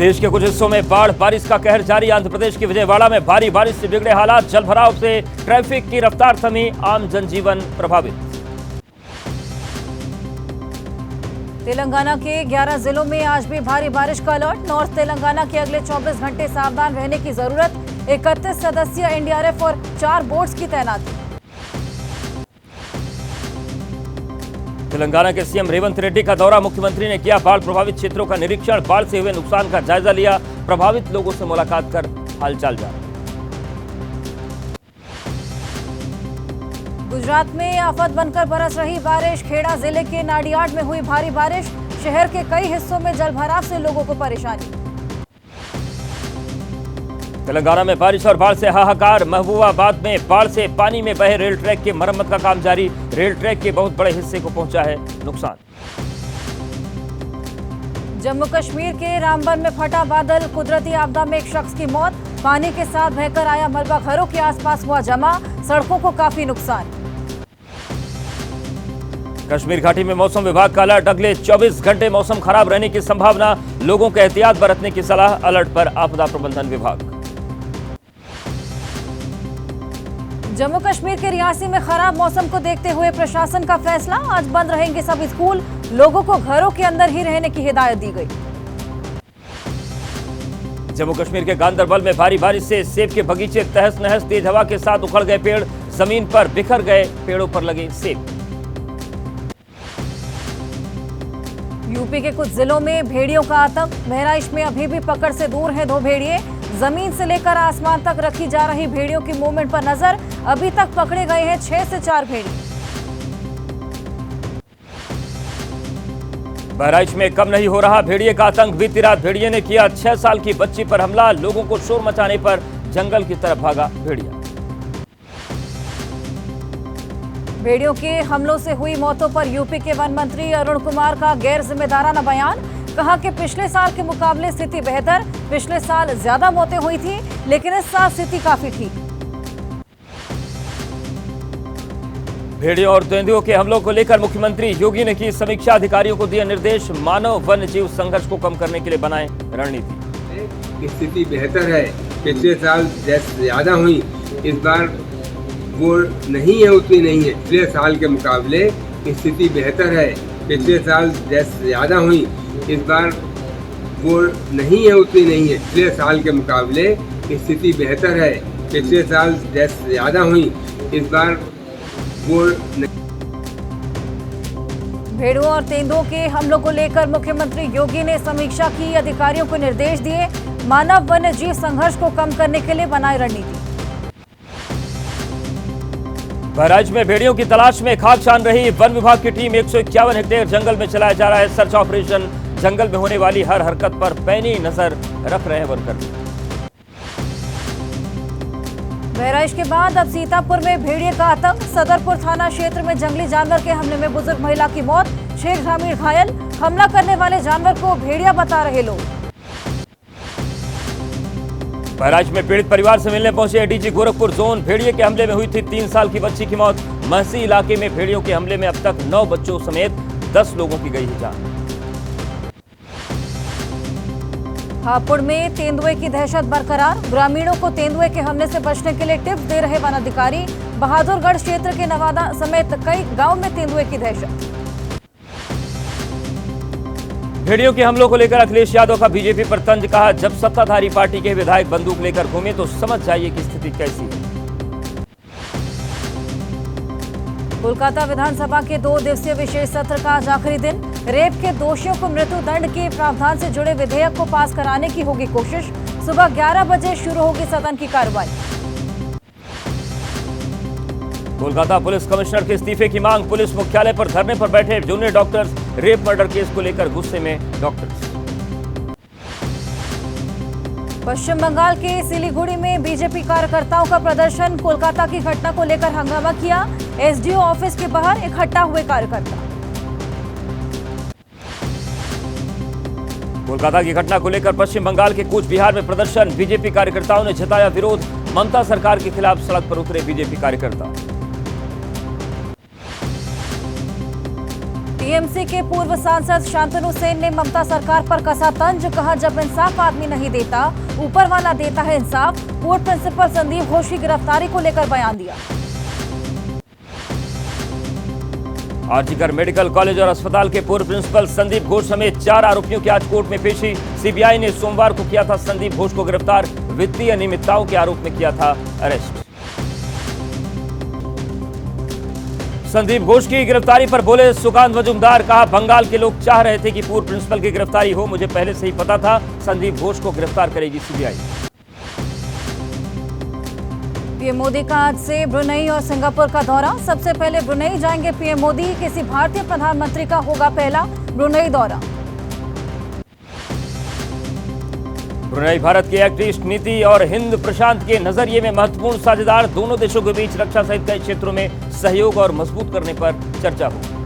देश के कुछ हिस्सों में बाढ़ बारिश का कहर जारी। आंध्र प्रदेश के विजयवाड़ा में भारी बारिश से बिगड़े हालात, जलभराव से ट्रैफिक की रफ्तार थमी, आम जनजीवन प्रभावित। तेलंगाना के 11 जिलों में आज भी भारी बारिश का अलर्ट। नॉर्थ तेलंगाना के अगले 24 घंटे सावधान रहने की जरूरत। 31 सदस्यीय एनडीआरएफ और 4 बोट्स की तैनाती। तेलंगाना के सीएम रेवंत रेड्डी का दौरा, मुख्यमंत्री ने किया बाढ़ प्रभावित क्षेत्रों का निरीक्षण, बाढ़ से हुए नुकसान का जायजा लिया, प्रभावित लोगों से मुलाकात कर हालचाल जाना। गुजरात में आफत बनकर बरस रही बारिश। खेड़ा जिले के नाडियाड में हुई भारी बारिश, शहर के कई हिस्सों में जलभराव से लोगों को परेशानी। तेलंगाना में बारिश और बाढ़ से हाहाकार। महबूबाबाद में बाढ़ से पानी में बहे रेल ट्रैक की मरम्मत का काम जारी। रेल ट्रैक के बहुत बड़े हिस्से को पहुंचा है नुकसान। जम्मू कश्मीर के रामबन में फटा बादल, कुदरती आपदा में एक शख्स की मौत। पानी के साथ बहकर आया मलबा घरों के आसपास हुआ जमा, सड़कों को काफी नुकसान। कश्मीर घाटी में मौसम विभाग का अलर्ट, अगले 24 घंटे मौसम खराब रहने की संभावना, लोगों को एहतियात बरतने की सलाह। अलर्ट पर आपदा प्रबंधन विभाग। जम्मू कश्मीर के रियासी में खराब मौसम को देखते हुए प्रशासन का फैसला, आज बंद रहेंगे सभी स्कूल, लोगों को घरों के अंदर ही रहने की हिदायत दी गई। जम्मू कश्मीर के गांदरबल में भारी बारिश से सेब के बगीचे तहस नहस, तेज हवा के साथ उखड़ गए पेड़, जमीन पर बिखर गए, पेड़ों पर लगे सेब। यूपी के कुछ जिलों में भेड़ियों का आतंक, बहराइच में अभी भी पकड़ से दूर हैं 2 भेड़िए। जमीन से लेकर आसमान तक रखी जा रही भेड़ियों की मूवमेंट पर नजर, अभी तक पकड़े गए हैं 6 से 4 भेड़िए। बहराइच में कम नहीं हो रहा भेड़िए का आतंक, बीती रात भेड़िए ने किया 6 साल की बच्ची पर हमला, लोगों को शोर मचाने पर जंगल की तरफ भागा भेड़िया। भेड़ियों के हमलों से हुई मौतों पर यूपी के वन मंत्री अरुण कुमार का गैर जिम्मेदाराना बयान, कहा कि पिछले साल के मुकाबले स्थिति बेहतर, पिछले साल ज्यादा मौतें हुई थी लेकिन इस साल स्थिति काफी ठीक। भेड़ियों और तेंदुओं के हमलों को लेकर मुख्यमंत्री योगी ने की समीक्षा, अधिकारियों को दिए निर्देश, मानव वन्य जीव संघर्ष को कम करने के लिए बनाए रणनीति। स्थिति बेहतर है, पिछले साल ज्यादा हुई, इस बार वो नहीं है, उतनी नहीं है। पिछले साल के मुकाबले स्थिति बेहतर है, पिछले साल ज्यादा हुई, इस बार वो नहीं है, उतनी नहीं है। पिछले साल के मुकाबले स्थिति बेहतर है, पिछले साल ज्यादा हुई, इस बार वो भेड़ों और तेंदुओं के हमलों को लेकर मुख्यमंत्री योगी ने समीक्षा की, अधिकारियों को निर्देश दिए, मानव वन्य जीव संघर्ष को कम करने के लिए बनाई रणनीति। बहराइच में भेड़ियों की तलाश में खाक छान रही वन विभाग की टीम, 151 हेक्टेयर जंगल में चलाया जा रहा है सर्च ऑपरेशन, जंगल में होने वाली हर हरकत पर पैनी नजर रख रहे हैं वनकर्मी। बहराइच के बाद अब सीतापुर में भेड़िए का आतंक, सदरपुर थाना क्षेत्र में जंगली जानवर के हमले में बुजुर्ग महिला की मौत, 6 ग्रामीण घायल, हमला करने वाले जानवर को भेड़िया बता रहे लोग। बहराइच में पीड़ित परिवार से मिलने पहुंचे एडीजी गोरखपुर जोन, भेड़िए के हमले में हुई थी 3 साल की बच्ची की मौत। महसी इलाके में भेड़ियों के हमले में अब तक 9 बच्चों समेत 10 लोगों की गई है जान। हापुड़ में तेंदुए की दहशत बरकरार, ग्रामीणों को तेंदुए के हमले से बचने के लिए टिप्स दे रहे वन अधिकारी। बहादुरगढ़ क्षेत्र के नवादा समेत कई गांव में तेंदुए की दहशत। भेड़ियों के हमलों को लेकर अखिलेश यादव का बीजेपी पर तंज, कहा जब सत्ताधारी पार्टी के विधायक बंदूक लेकर घूमे तो समझ जाइए कि स्थिति कैसी है। कोलकाता विधानसभा के 2 दिवसीय विशेष सत्र का आज आखिरी दिन, रेप के दोषियों को मृत्यु दंड के प्रावधान से जुड़े विधेयक को पास कराने की होगी कोशिश। सुबह 11 बजे शुरू होगी सदन की कार्रवाई। कोलकाता पुलिस कमिश्नर के इस्तीफे की मांग, पुलिस मुख्यालय पर धरने पर बैठे junior doctors, rape murder case को लेकर गुस्से में डॉक्टर्स। पश्चिम बंगाल के सिलीगुड़ी में बीजेपी कार्यकर्ताओं का प्रदर्शन, कोलकाता की घटना को लेकर हंगामा किया, एसडीओ ऑफिस के बाहर इकट्ठा हुए कार्यकर्ता। कोलकाता की घटना को लेकर पश्चिम बंगाल के कूच बिहार में प्रदर्शन, बीजेपी कार्यकर्ताओं ने जताया विरोध, ममता सरकार के खिलाफ सड़क पर उतरे बीजेपी कार्यकर्ता। टीएमसी के पूर्व सांसद शांतनु सेन ने ममता सरकार पर कसा तंज। कहा, जब इंसाफ आदमी नहीं देता, ऊपर वाला देता है इंसाफ। कोर्ट प्रिंसिपल संदीप घोष की गिरफ्तारी को लेकर बयान दिया। आरजीकर मेडिकल कॉलेज और अस्पताल के पूर्व प्रिंसिपल संदीप घोष समेत 4 आरोपियों की आज कोर्ट में पेशी। सीबीआई ने सोमवार को किया था संदीप घोष को गिरफ्तार। वित्तीय अनियमितताओं के आरोप में किया था अरेस्ट। संदीप घोष की गिरफ्तारी पर बोले सुकांत मजूमदार। कहा, बंगाल के लोग चाह रहे थे कि पूर्व प्रिंसिपल की गिरफ्तारी हो। मुझे पहले से ही पता था संदीप घोष को गिरफ्तार करेगी सीबीआई। पीएम मोदी का आज से ब्रुनेई और सिंगापुर का दौरा। सबसे पहले ब्रुनेई जाएंगे पीएम मोदी। किसी भारतीय प्रधानमंत्री का होगा पहला ब्रुनेई दौरा। ब्रुनेई भारत की एक्ट ईस्ट नीति और हिंद प्रशांत के नजरिए में महत्वपूर्ण साझेदार। दोनों देशों के बीच रक्षा सहित कई क्षेत्रों में सहयोग और मजबूत करने पर चर्चा हुई।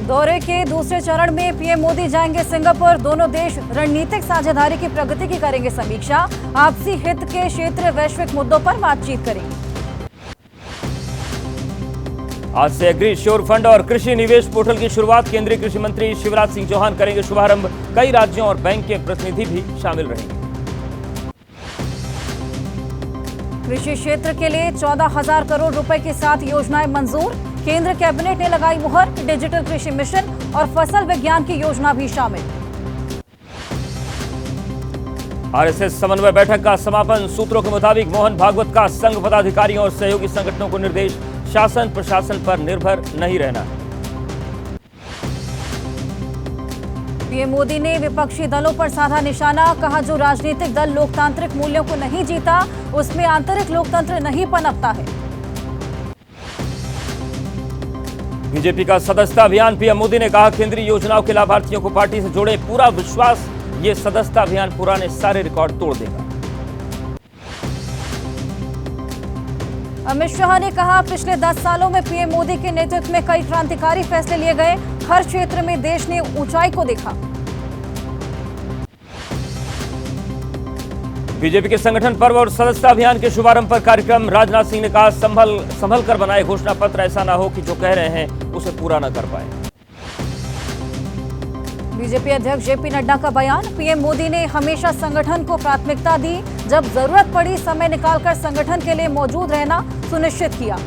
दौरे के दूसरे चरण में पीएम मोदी जाएंगे सिंगापुर। दोनों देश रणनीतिक साझेदारी की प्रगति की करेंगे समीक्षा। आपसी हित के क्षेत्र वैश्विक मुद्दों पर बातचीत करेंगे। आज से एग्री श्योर फंड और कृषि निवेश पोर्टल की शुरुआत। केंद्रीय कृषि मंत्री शिवराज सिंह चौहान करेंगे शुभारंभ। कई राज्यों और बैंक के प्रतिनिधि भी शामिल रहेंगे। कृषि क्षेत्र के लिए 14,000 करोड़ रुपए के साथ योजनाएं मंजूर। केंद्र कैबिनेट ने लगाई मुहर। डिजिटल कृषि मिशन और फसल विज्ञान की योजना भी शामिल। आरएसएस समन्वय बैठक का समापन। सूत्रों के मुताबिक मोहन भागवत का संघ पदाधिकारियों और सहयोगी संगठनों को निर्देश, शासन प्रशासन पर निर्भर नहीं रहना। पीएम मोदी ने विपक्षी दलों पर साधा निशाना। कहा, जो राजनीतिक दल लोकतांत्रिक मूल्यों को नहीं जीता, उसमें आंतरिक लोकतंत्र नहीं पनपता है। बीजेपी का सदस्यता अभियान। पीएम मोदी ने कहा, केंद्रीय योजनाओं के लाभार्थियों को पार्टी से जोड़े। पूरा विश्वास, ये सदस्यता अभियान पुराने सारे रिकॉर्ड तोड़ देगा। अमित शाह ने कहा, पिछले 10 सालों में पीएम मोदी के नेतृत्व में कई क्रांतिकारी फैसले लिए गए। हर क्षेत्र में देश ने ऊंचाई को देखा। बीजेपी के संगठन पर्व और सदस्यता अभियान के शुभारंभ पर कार्यक्रम। राजनाथ सिंह ने कहा, संभल कर बनाए घोषणा पत्र। ऐसा ना हो कि जो कह रहे हैं उसे पूरा न कर पाए। बीजेपी अध्यक्ष जेपी नड्डा का बयान। पीएम मोदी ने हमेशा संगठन को प्राथमिकता दी। जब जरूरत पड़ी समय निकालकर संगठन के लिए मौजूद रहना सुनिश्चित किया।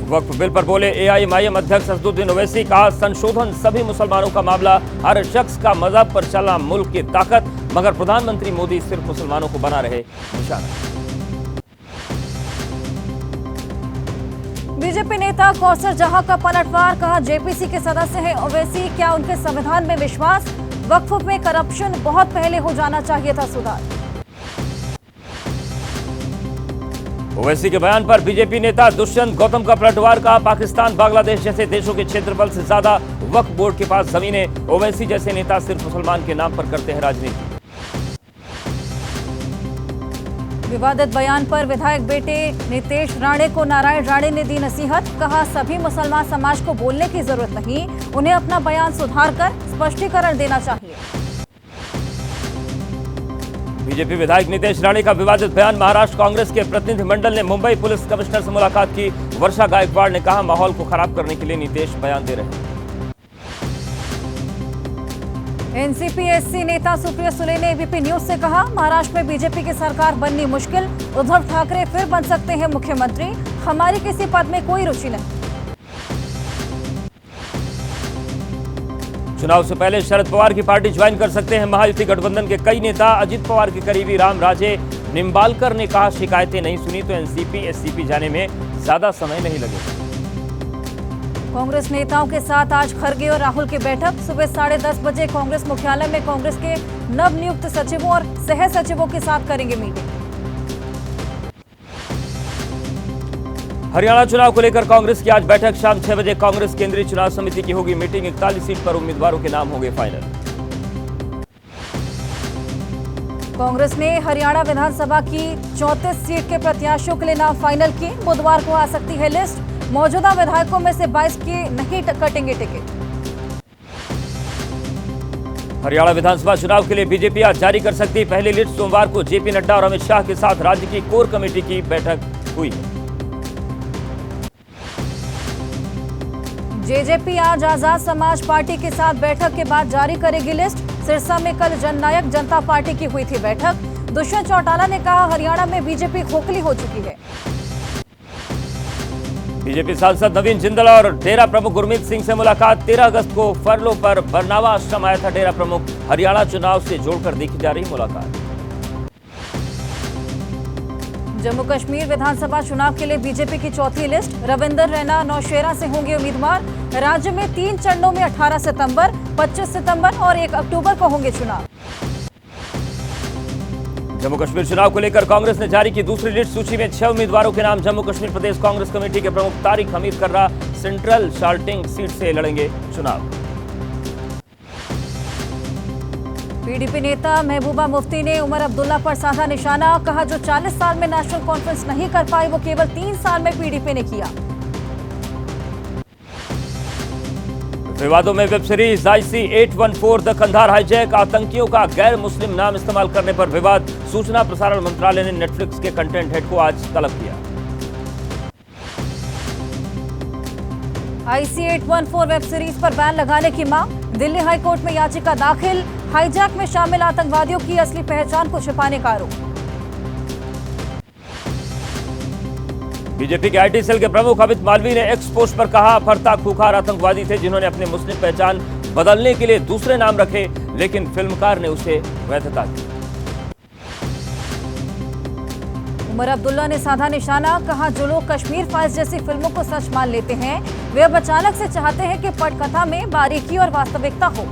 वक्फ बिल पर बोले एआईएमआईएम अध्यक्ष असदुद्दीन ओवैसी। कहा, संशोधन सभी मुसलमानों का मामला। हर शख्स का मजहब पर चलना मुल्क की ताकत, मगर प्रधानमंत्री मोदी सिर्फ मुसलमानों को बना रहे निशाना। बीजेपी नेता कौसर जहां का पलटवार। कहा, जेपीसी के सदस्य हैं ओवैसी। क्या उनके संविधान में विश्वास? वक्फ में करप्शन बहुत पहले हो जाना चाहिए था सुधार। ओवैसी के बयान पर बीजेपी नेता दुष्यंत गौतम का पलटवार। कहा, पाकिस्तान बांग्लादेश जैसे देशों के क्षेत्रफल से ज्यादा वक्फ बोर्ड के पास जमीनें। ओवैसी जैसे नेता सिर्फ मुसलमान के नाम पर करते हैं राजनीति। विवादित बयान पर विधायक बेटे नितेश राणे को नारायण राणे ने दी नसीहत। कहा, सभी मुसलमान समाज को बोलने की जरूरत नहीं, उन्हें अपना बयान सुधार कर स्पष्टीकरण देना चाहिए। बीजेपी विधायक नितेश राणे का विवादित बयान। महाराष्ट्र कांग्रेस के प्रतिनिधिमंडल ने मुंबई पुलिस कमिश्नर से मुलाकात की। वर्षा गायकवाड़ ने कहा, माहौल को खराब करने के लिए नितेश बयान दे रहे हैं। एनसीपी-एससी नेता सुप्रिया सुले ने एबीपी न्यूज से कहा, महाराष्ट्र में बीजेपी की सरकार बननी मुश्किल। उद्धव ठाकरे फिर बन सकते हैं मुख्यमंत्री। हमारी किसी पद में कोई रुचि नहीं। चुनाव से पहले शरद पवार की पार्टी ज्वाइन कर सकते हैं महायुति गठबंधन के कई नेता। अजित पवार के करीबी राम राजे निम्बालकर ने कहा, शिकायतें नहीं सुनी तो एनसीपी-एससीपी जाने में ज्यादा समय नहीं लगेगा। कांग्रेस नेताओं के साथ आज खरगे और राहुल की बैठक। सुबह 10:30 बजे कांग्रेस मुख्यालय में कांग्रेस के नवनियुक्त सचिवों और सह सचिवों के साथ करेंगे मीटिंग। हरियाणा चुनाव को लेकर कांग्रेस की आज बैठक। शाम 6 बजे कांग्रेस केंद्रीय चुनाव समिति की होगी मीटिंग। 41 सीट पर उम्मीदवारों के नाम होंगे फाइनल। कांग्रेस ने हरियाणा विधानसभा की 34 सीट के प्रत्याशियों के लिए नाम फाइनल किए। बुधवार को आ सकती है लिस्ट। मौजूदा विधायकों में से 22 के नहीं कटेंगे टिकट। हरियाणा विधानसभा चुनाव के लिए बीजेपी आज जारी कर सकती है पहली लिस्ट। सोमवार को जेपी नड्डा और अमित शाह के साथ राज्य की कोर कमेटी की बैठक हुई है। जेजेपी आज आजाद समाज पार्टी के साथ बैठक के बाद जारी करेगी लिस्ट। सिरसा में कल जननायक जनता पार्टी की हुई थी बैठक। दुष्यंत चौटाला ने कहा हरियाणा में बीजेपी खोखली हो चुकी है। बीजेपी सांसद नवीन जिंदल और डेरा प्रमुख गुरमीत सिंह से मुलाकात। 13 अगस्त को फरलो पर बरनावा आश्रम आया था डेरा प्रमुख। हरियाणा चुनाव से जोड़कर देखी जा रही मुलाकात। जम्मू कश्मीर विधानसभा चुनाव के लिए बीजेपी की चौथी लिस्ट। रविंदर रैना नौशेरा से होंगे उम्मीदवार। राज्य में 3 चरणों में 18 सितंबर, 25 सितंबर और 1 अक्टूबर को होंगे चुनाव। जम्मू कश्मीर चुनाव को लेकर कांग्रेस ने जारी की दूसरी लिस्ट। सूची में 6 उम्मीदवारों के नाम। जम्मू कश्मीर प्रदेश कांग्रेस कमेटी के प्रमुख तारिक हमीद कर्रा सेंट्रल शाल्टिंग सीट से लड़ेंगे चुनाव। पीडीपी नेता महबूबा मुफ्ती ने उमर अब्दुल्ला पर साधा निशाना। कहा जो 40 साल में नेशनल कॉन्फ्रेंस नहीं कर पाई वो केवल 3 साल में पीडीपी ने किया। विवादों में web series IC-814 the Kandahar hijack. आतंकियों का गैर मुस्लिम नाम इस्तेमाल करने पर विवाद। सूचना प्रसारण मंत्रालय ने नेटफ्लिक्स के कंटेंट हेड को आज तलब किया। IC-814 वेब सीरीज पर बैन लगाने की मांग। दिल्ली हाईकोर्ट में याचिका दाखिल। हाईजैक में शामिल आतंकवादियों की असली पहचान को छिपाने का आरोप। बीजेपी के IT सेल के प्रमुख अमित मालवीय ने एक्स पोस्ट पर कहा फरता खूंखार आतंकवादी थे जिन्होंने अपनी मुस्लिम पहचान बदलने के लिए दूसरे नाम रखे, लेकिन फिल्मकार ने उसे वैधता दी। उमर अब्दुल्ला ने साधा निशाना। कहा जो लोग कश्मीर फाइल्स जैसी फिल्मों को सच मान लेते हैं वे अब अचानक से चाहते हैं कि पटकथा में बारीकी और वास्तविकता हो।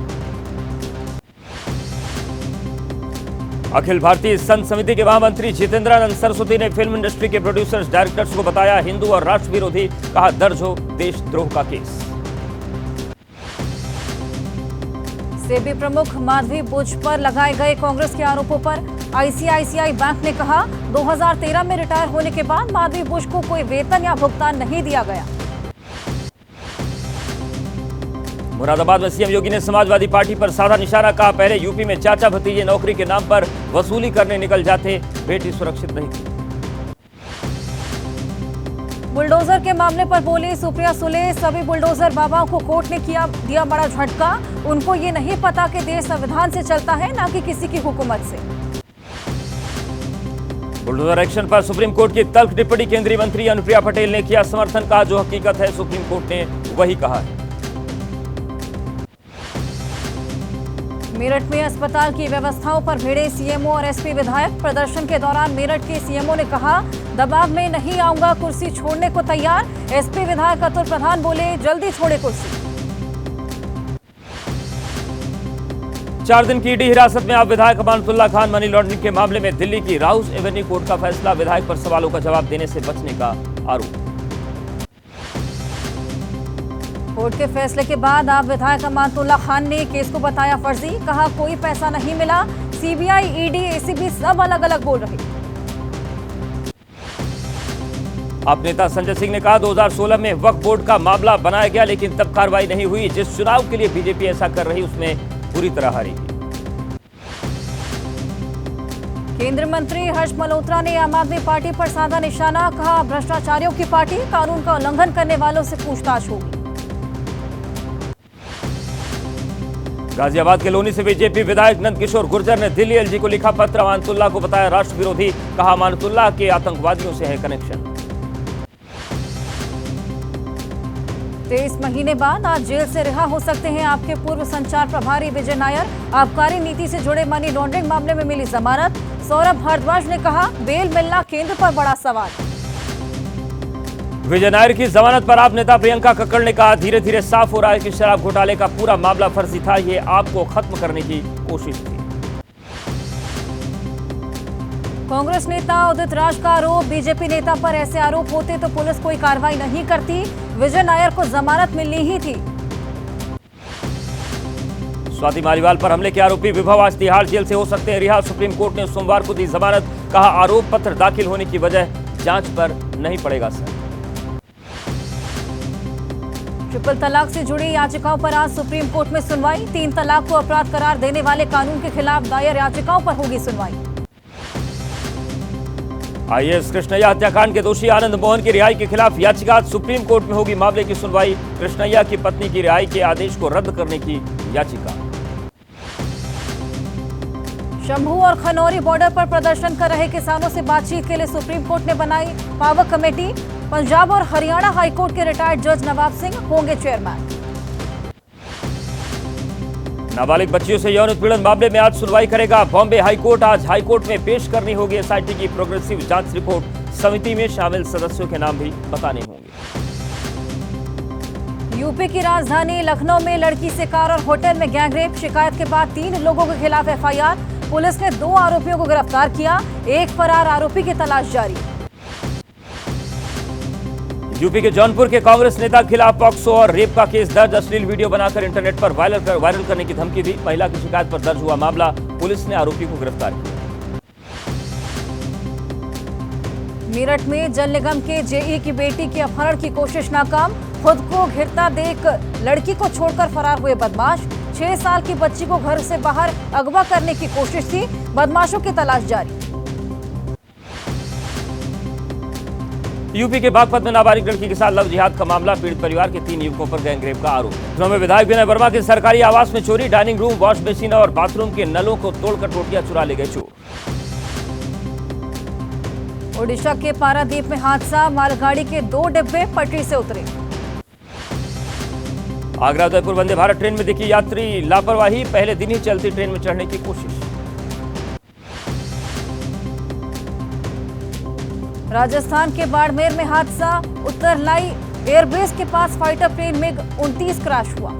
अखिल भारतीय संत समिति के महामंत्री जितेंद्रानंद सरस्वती ने फिल्म इंडस्ट्री के प्रोड्यूसर्स डायरेक्टर्स को बताया हिंदू और राष्ट्र विरोधी। कहा दर्ज हो देशद्रोह का केस। सेबी प्रमुख माधवी बुच पर लगाए गए कांग्रेस के आरोपों पर ICICI बैंक ने कहा 2013 में रिटायर होने के बाद माधवी बुच को कोई वेतन या भुगतान नहीं दिया गया। मुरादाबाद में सीएम योगी ने समाजवादी पार्टी पर साधा निशाना। कहा पहले यूपी में चाचा भतीजे नौकरी के नाम पर वसूली करने निकल जाते, बेटी सुरक्षित नहीं थी। बुलडोजर के मामले पर बोली सुप्रिया सुले। सभी बुलडोजर बाबाओं को कोर्ट ने दिया बड़ा झटका। उनको ये नहीं पता कि देश संविधान से चलता है ना कि किसी की हुकूमत से। बुलडोजर एक्शन पर सुप्रीम कोर्ट की तल्ख टिप्पणी। केंद्रीय मंत्री अनुप्रिया पटेल ने किया समर्थन। कहा जो हकीकत है सुप्रीम कोर्ट ने वही कहा है। मेरठ में अस्पताल की व्यवस्थाओं पर भिड़े सीएमओ और एसपी विधायक। प्रदर्शन के दौरान मेरठ के सीएमओ ने कहा दबाव में नहीं आऊंगा, कुर्सी छोड़ने को तैयार। एसपी विधायक अतुल प्रधान बोले जल्दी छोड़े कुर्सी। 4 दिन की ईडी हिरासत में आप विधायक अमानतुल्लाह खान। मनी लॉन्ड्रिंग के मामले में दिल्ली की राउस एवेन्यू कोर्ट का फैसला। विधायक पर सवालों का जवाब देने से बचने का आरोप। कोर्ट के फैसले के बाद आप विधायक अमानतुल्लाह खान ने केस को बताया फर्जी। कहा कोई पैसा नहीं मिला। सीबीआई, ईडी, एसीबी सब अलग अलग बोल रहे। आप नेता संजय सिंह ने कहा 2016 में वक्फ बोर्ड का मामला बनाया गया लेकिन तब कार्रवाई नहीं हुई। जिस चुनाव के लिए बीजेपी ऐसा कर रही उसमें बुरी तरह हारी। केंद्रीय मंत्री हर्ष मल्होत्रा ने आम आदमी पार्टी पर साधा निशाना। कहा भ्रष्टाचारियों की पार्टी, कानून का उल्लंघन करने वालों से पूछताछ होगी। गाजियाबाद के लोनी से बीजेपी विधायक नंदकिशोर गुर्जर ने दिल्ली एलजी को लिखा पत्र। अमानतुल्लाह को बताया राष्ट्र विरोधी। कहा अमानतुल्लाह के आतंकवादियों से है कनेक्शन। 23 महीने बाद आज जेल से रिहा हो सकते हैं आपके पूर्व संचार प्रभारी विजय नायर। आबकारी नीति से जुड़े मनी लॉन्ड्रिंग मामले में मिली जमानत। सौरभ भारद्वाज ने कहा बेल मिलना केंद्र पर बड़ा सवाल। विजय नायर की जमानत पर आप नेता प्रियंका कक्कड़ ने कहा धीरे धीरे साफ हो रहा है कि शराब घोटाले का पूरा मामला फर्जी था। ये आपको खत्म करने की कोशिश थी। कांग्रेस नेता उदित राज का आरोप। बीजेपी नेता पर ऐसे आरोप होते तो पुलिस कोई कार्रवाई नहीं करती। विजय नायर को जमानत मिलनी ही थी। स्वाति मालीवाल पर हमले के आरोपी विभव आज तिहाड़ जेल से हो सकते हैं रिहा। सुप्रीम कोर्ट ने सोमवार को दी जमानत। कहा आरोप पत्र दाखिल होने की वजह जांच पर नहीं पड़ेगा असर। ट्रिपल तलाक से जुड़ी याचिकाओं पर आज सुप्रीम कोर्ट में सुनवाई। 3 तलाक को अपराध करार देने वाले कानून के खिलाफ दायर याचिकाओं पर होगी सुनवाई। आईएएस कृष्णैया हत्याकांड के दोषी आनंद मोहन की रिहाई के खिलाफ याचिका आज सुप्रीम कोर्ट में होगी मामले की सुनवाई। कृष्णैया की पत्नी की रिहाई के आदेश को रद्द करने की याचिका। शंभू और खनौरी बॉर्डर पर प्रदर्शन कर रहे किसानों से बातचीत के लिए सुप्रीम कोर्ट ने बनाई पावर कमेटी। पंजाब और हरियाणा हाईकोर्ट के रिटायर्ड जज नवाब सिंह होंगे चेयरमैन। नाबालिग बच्चियों से यौन उत्पीड़न मामले में आज सुनवाई करेगा बॉम्बे हाईकोर्ट। आज हाईकोर्ट में पेश करनी होगी एसआईटी की प्रोग्रेसिव जांच रिपोर्ट। समिति में शामिल सदस्यों के नाम भी बताने होंगे। यूपी की राजधानी लखनऊ में लड़की से कार और होटल में गैंगरेप। शिकायत के बाद 3 लोगों के खिलाफ एफआईआर। पुलिस ने 2 आरोपियों को गिरफ्तार किया। एक फरार आरोपी की तलाश जारी। यूपी के जौनपुर के कांग्रेस नेता के खिलाफ पॉक्सो और रेप का केस दर्ज। अश्लील वीडियो बनाकर इंटरनेट पर वायरल करने की धमकी दी। महिला की शिकायत पर दर्ज हुआ मामला। पुलिस ने आरोपी को गिरफ्तार किया। मेरठ में जल निगम के जेई की बेटी के अपहरण की कोशिश नाकाम। खुद को घिरता देख लड़की को छोड़कर फरार हुए बदमाश। 6 साल की बच्ची को घर से बाहर अगवा करने की कोशिश थी। बदमाशों की तलाश जारी। यूपी के बागपत में नाबालिग लड़की के साथ लव जिहाद का मामला। पीड़ित परिवार के 3 युवकों पर गैंगरेप का आरोप। लखनऊ में विधायक विनय वर्मा के सरकारी आवास में चोरी। डाइनिंग रूम, वॉश बेसिन और बाथरूम के नलों को तोड़कर टोटियां चुरा ले गए चोर। ओडिशा के पारादीप में हादसा। मालगाड़ी के 2 डिब्बे पटरी से उतरे। आगरा उदयपुर वंदे भारत ट्रेन में दिखी यात्री लापरवाही। पहले दिन ही चलती ट्रेन में चढ़ने की कोशिश। राजस्थान के बाड़मेर में हादसा। उत्तरलाई एयरबेस के पास फाइटर प्लेन मिग 29 क्रैश हुआ।